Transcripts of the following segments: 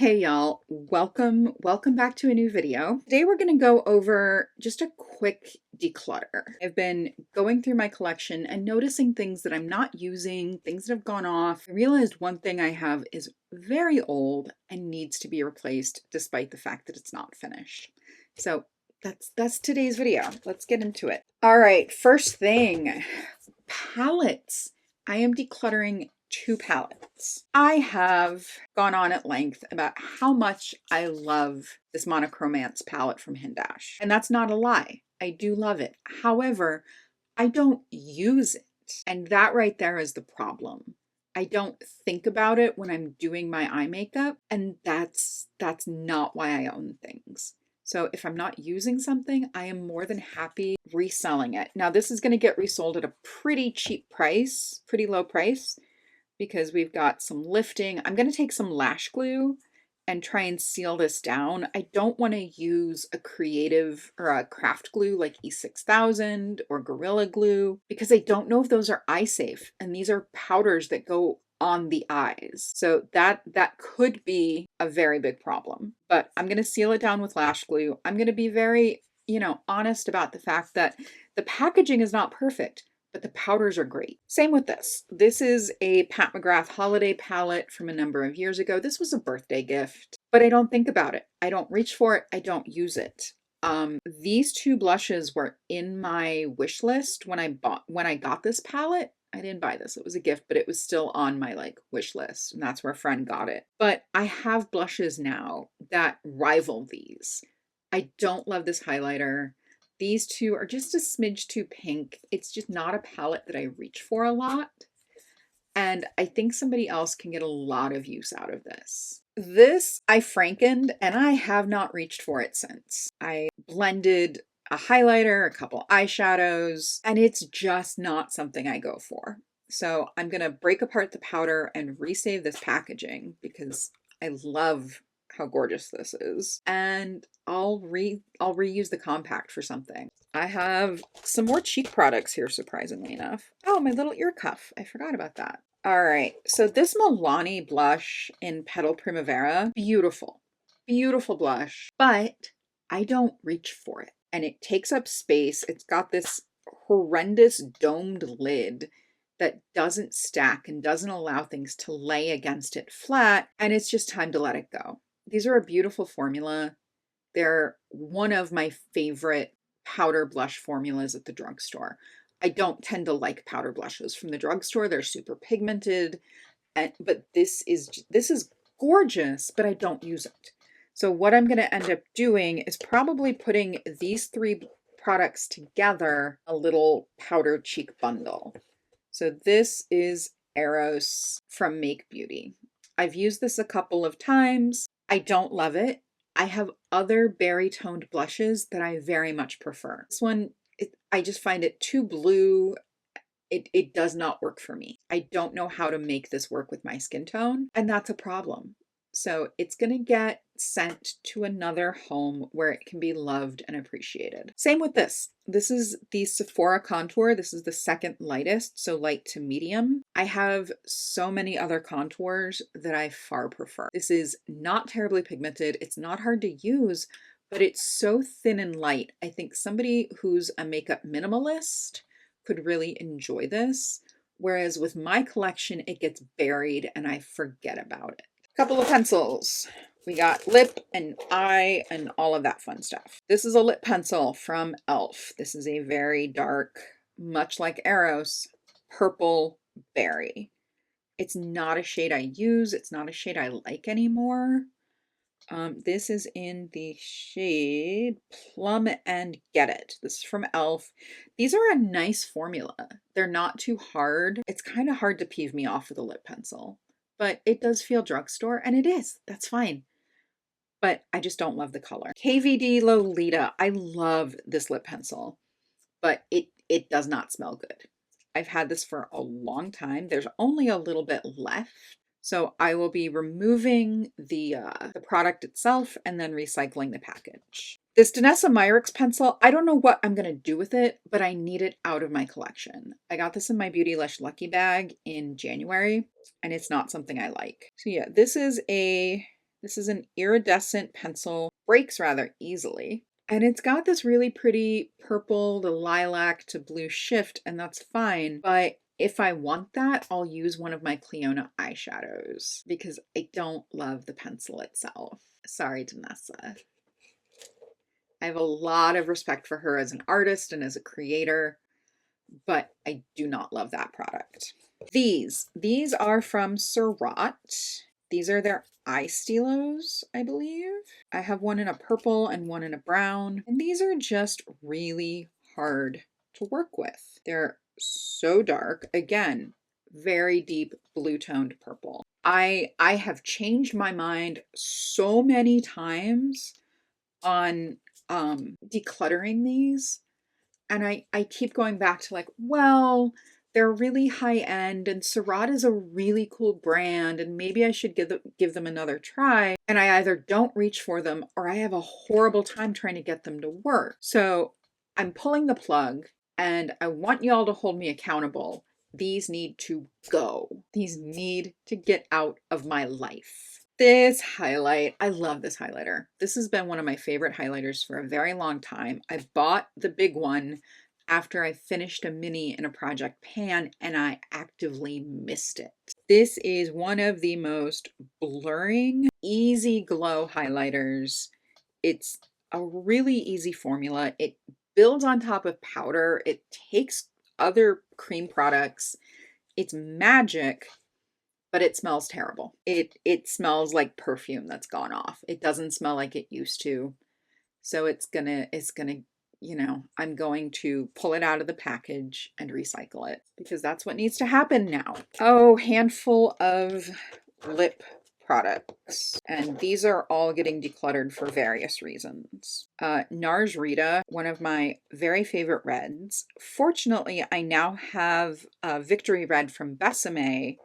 Hey y'all, welcome back to a new video. Today we're going to go over just a quick declutter. I've been going through my collection and noticing things that I'm not using, things that have gone off. I realized one thing I have is very old and needs to be replaced despite the fact that it's not finished. So that's today's video. Let's get into it. All right, first thing, palettes. I am decluttering 2 palettes. I have gone on at length about how much I love this Monochromance palette from Hindash. And that's not a lie. I do love it. However, I don't use it. And that right there is the problem. I don't think about it when I'm doing my eye makeup, and that's not why I own things. So if I'm not using something, I am more than happy reselling it. Now this is going to get resold at a pretty cheap price, pretty low price, because we've got some lifting. I'm going to take some lash glue and try and seal this down. I don't want to use a creative or a craft glue like E6000 or Gorilla Glue because I don't know if those are eye safe. And these are powders that go on the eyes. So that could be a very big problem. But I'm going to seal it down with lash glue. I'm going to be very, honest about the fact that the packaging is not perfect, but the powders are great. Same with this. This is a Pat McGrath holiday palette from a number of years ago. This was a birthday gift, but I don't think about it. I don't reach for it. I don't use it. These 2 blushes were in my wish list when I got this palette. I didn't buy this. It was a gift, but it was still on my wish list, and that's where a friend got it. But I have blushes now that rival these. I don't love this highlighter. These 2 are just a smidge too pink. It's just not a palette that I reach for a lot. And I think somebody else can get a lot of use out of this. This I frankened, and I have not reached for it since. I blended a highlighter, a couple eyeshadows, and it's just not something I go for. So I'm going to break apart the powder and resave this packaging because I love how gorgeous this is. And I'll reuse the compact for something. I have some more cheek products here, surprisingly enough. Oh, my little ear cuff. I forgot about that. All right, so this Milani blush in Petal Primavera, beautiful, beautiful blush, but I don't reach for it. And it takes up space. It's got this horrendous domed lid that doesn't stack and doesn't allow things to lay against it flat. And it's just time to let it go. These are a beautiful formula. They're one of my favorite powder blush formulas at the drugstore. I don't tend to like powder blushes from the drugstore. They're super pigmented, but this is gorgeous, but I don't use it. So what I'm going to end up doing is probably putting these 3 products together, a little powder cheek bundle. So this is Eros from Make Beauty. I've used this a couple of times. I don't love it. I have other berry toned blushes that I very much prefer. This one, I just find it too blue. It does not work for me. I don't know how to make this work with my skin tone, and that's a problem. So it's going to get sent to another home where it can be loved and appreciated. Same with this. This is the Sephora contour. This is the second lightest, so light to medium. I have so many other contours that I far prefer. This is not terribly pigmented. It's not hard to use, but it's so thin and light. I think somebody who's a makeup minimalist could really enjoy this. Whereas with my collection, it gets buried and I forget about it. Couple of pencils. We got lip and eye and all of that fun stuff. This is a lip pencil from e.l.f. This is a very dark, much like Eros, purple berry. It's not a shade I use. It's not a shade I like anymore. This is in the shade Plum and Get It. This is from e.l.f. These are a nice formula. They're not too hard. It's kind of hard to peeve me off with a lip pencil. But it does feel drugstore, and it is. That's fine. But I just don't love the color. KVD Lolita. I love this lip pencil, but it does not smell good. I've had this for a long time. There's only a little bit left. So I will be removing the product itself and then recycling the package. This Danessa Myricks pencil, I don't know what I'm going to do with it, but I need it out of my collection. I got this in my Beautylish Lucky Bag in January, and it's not something I like. So yeah, this is a This is an iridescent pencil, breaks rather easily. And it's got this really pretty purple to lilac to blue shift, and that's fine. But if I want that, I'll use one of my Cliona eyeshadows because I don't love the pencil itself. Sorry, Danessa. I have a lot of respect for her as an artist and as a creator, but I do not love that product. These are from Surratt. These are their eye stilos, I believe. I have one in a purple and one in a brown, and these are just really hard to work with. They're so dark. Again, very deep blue toned purple. I have changed my mind so many times on decluttering these, and I keep going back to like, well, they're really high end and Surratt is a really cool brand and maybe I should give them another try. And I either don't reach for them or I have a horrible time trying to get them to work. So I'm pulling the plug and I want y'all to hold me accountable. These need to go. These need to get out of my life. This highlight, I love this highlighter. This has been one of my favorite highlighters for a very long time. I bought the big one after I finished a mini in a project pan and I actively missed it. This is one of the most blurring, easy glow highlighters. It's a really easy formula. It builds on top of powder. It takes other cream products. It's magic, but it smells terrible. It smells like perfume that's gone off. It doesn't smell like it used to. So it's gonna, you know, I'm going to pull it out of the package and recycle it because that's what needs to happen now. Oh, handful of lip products. And these are all getting decluttered for various reasons. NARS Rita, one of my very favorite reds. Fortunately, I now have Victory Red from Besame,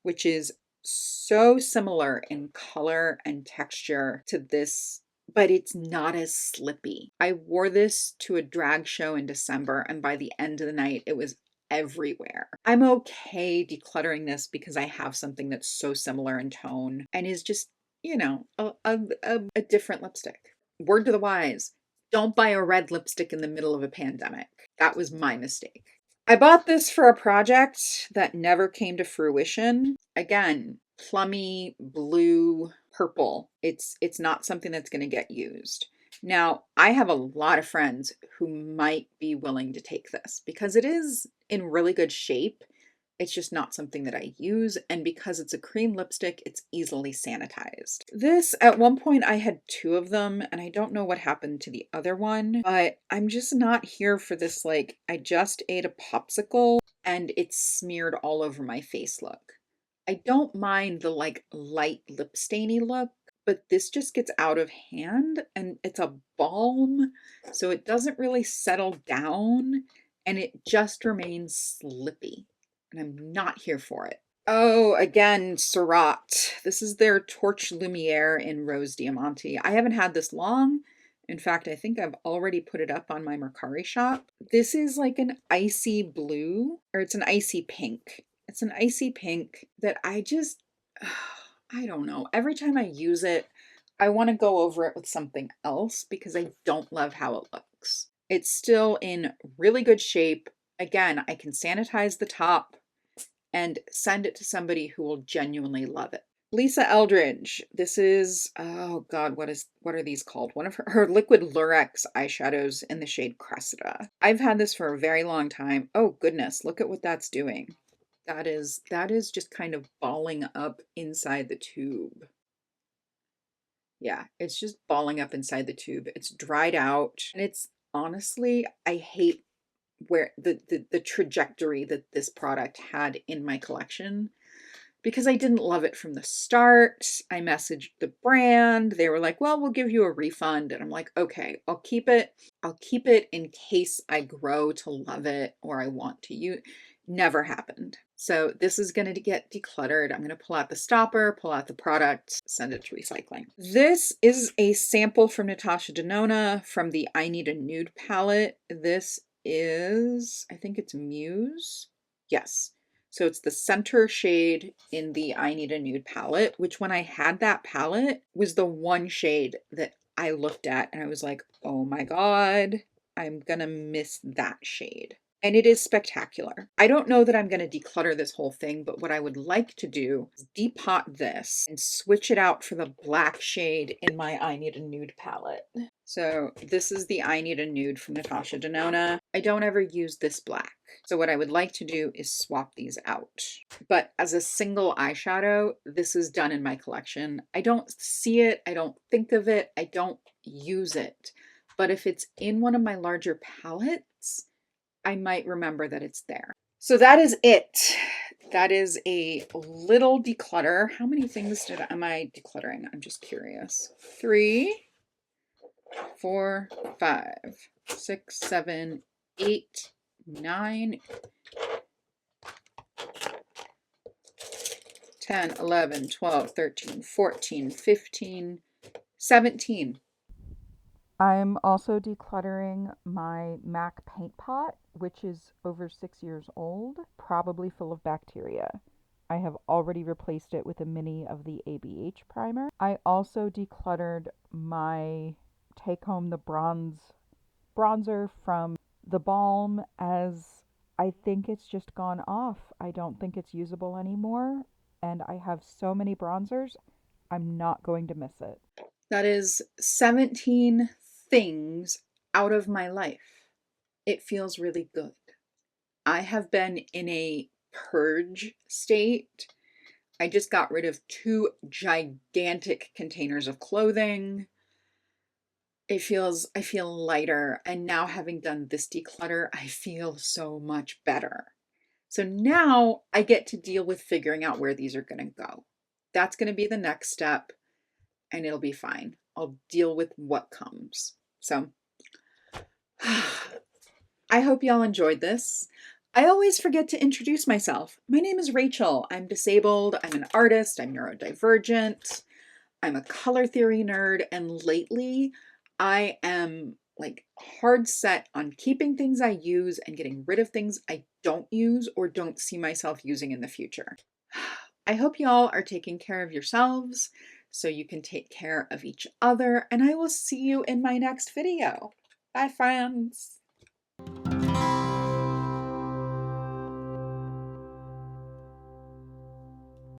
which is so similar in color and texture to this, but it's not as slippy. I wore this to a drag show in December, and by the end of the night, it was everywhere. I'm okay decluttering this because I have something that's so similar in tone and is just, you know, a different lipstick. Word to the wise, don't buy a red lipstick in the middle of a pandemic. That was my mistake. I bought this for a project that never came to fruition. Again, plummy blue purple. It's not something that's going to get used. Now, I have a lot of friends who might be willing to take this because it is in really good shape. It's just not something that I use, and because it's a cream lipstick, it's easily sanitized. This, at one point I had two of them, and I don't know what happened to the other one, but I'm just not here for this, like, I just ate a popsicle and it's smeared all over my face look. I don't mind the, like, light lip stainy look, but this just gets out of hand, and it's a balm, so it doesn't really settle down, and it just remains slippy. And I'm not here for it. Oh, again, Surratt. This is their Torch Lumiere in Rose Diamante. I haven't had this long. In fact, I think I've already put it up on my Mercari shop. This is like an icy blue, or it's an icy pink. It's an icy pink that I just, I don't know. Every time I use it, I want to go over it with something else because I don't love how it looks. It's still in really good shape. Again, I can sanitize the top and send it to somebody who will genuinely love it. Lisa Eldridge. This is, oh God, what are these called? One of her liquid Lurex eyeshadows in the shade Cressida. I've had this for a very long time. Oh goodness, look at what that's doing. That is just kind of balling up inside the tube. Yeah, it's just balling up inside the tube. It's dried out, and it's honestly, I hate where the trajectory that this product had in my collection because I didn't love it from the start. I messaged the brand. They were like, well, we'll give you a refund. And I'm like, okay, I'll keep it. I'll keep it in case I grow to love it or I want to use. Never happened. So this is going to get decluttered. I'm going to pull out the stopper, pull out the product, send it to recycling. This is a sample from Natasha Denona from the I Need a Nude palette. This is, I think it's Muse. Yes. So it's the center shade in the I Need a Nude palette, which when I had that palette was the one shade that I looked at and I was like, oh my God, I'm gonna miss that shade. And it is spectacular. I don't know that I'm going to declutter this whole thing, but what I would like to do is depot this and switch it out for the black shade in my I Need a Nude palette. So this is the I Need a Nude from Natasha Denona. I don't ever use this black. So what I would like to do is swap these out. But as a single eyeshadow, this is done in my collection. I don't see it. I don't think of it. I don't use it. But if it's in one of my larger palettes, I might remember that it's there. So that is it. That is a little declutter. How many things am I decluttering? I'm just curious. 3, 4, 5, 6, 7, 8, 9, 10, 11, 12, 13, 14, 15, 17. I'm also decluttering my MAC paint pot, which is over 6 years old, probably full of bacteria. I have already replaced it with a mini of the ABH primer. I also decluttered my Take Home the bronzer from the balm, as I think it's just gone off. I don't think it's usable anymore, and I have so many bronzers, I'm not going to miss it. That is 17 things out of my life. It feels really good. I have been in a purge state. I just got rid of 2 gigantic containers of clothing. I feel lighter. And now having done this declutter, I feel so much better. So now I get to deal with figuring out where these are going to go. That's going to be the next step, and it'll be fine. I'll deal with what comes. So I hope y'all enjoyed this. I always forget to introduce myself. My name is Rachel. I'm disabled. I'm an artist. I'm neurodivergent. I'm a color theory nerd. And lately, I am like hard set on keeping things I use and getting rid of things I don't use or don't see myself using in the future. I hope y'all are taking care of yourselves so you can take care of each other. And I will see you in my next video. Bye, friends.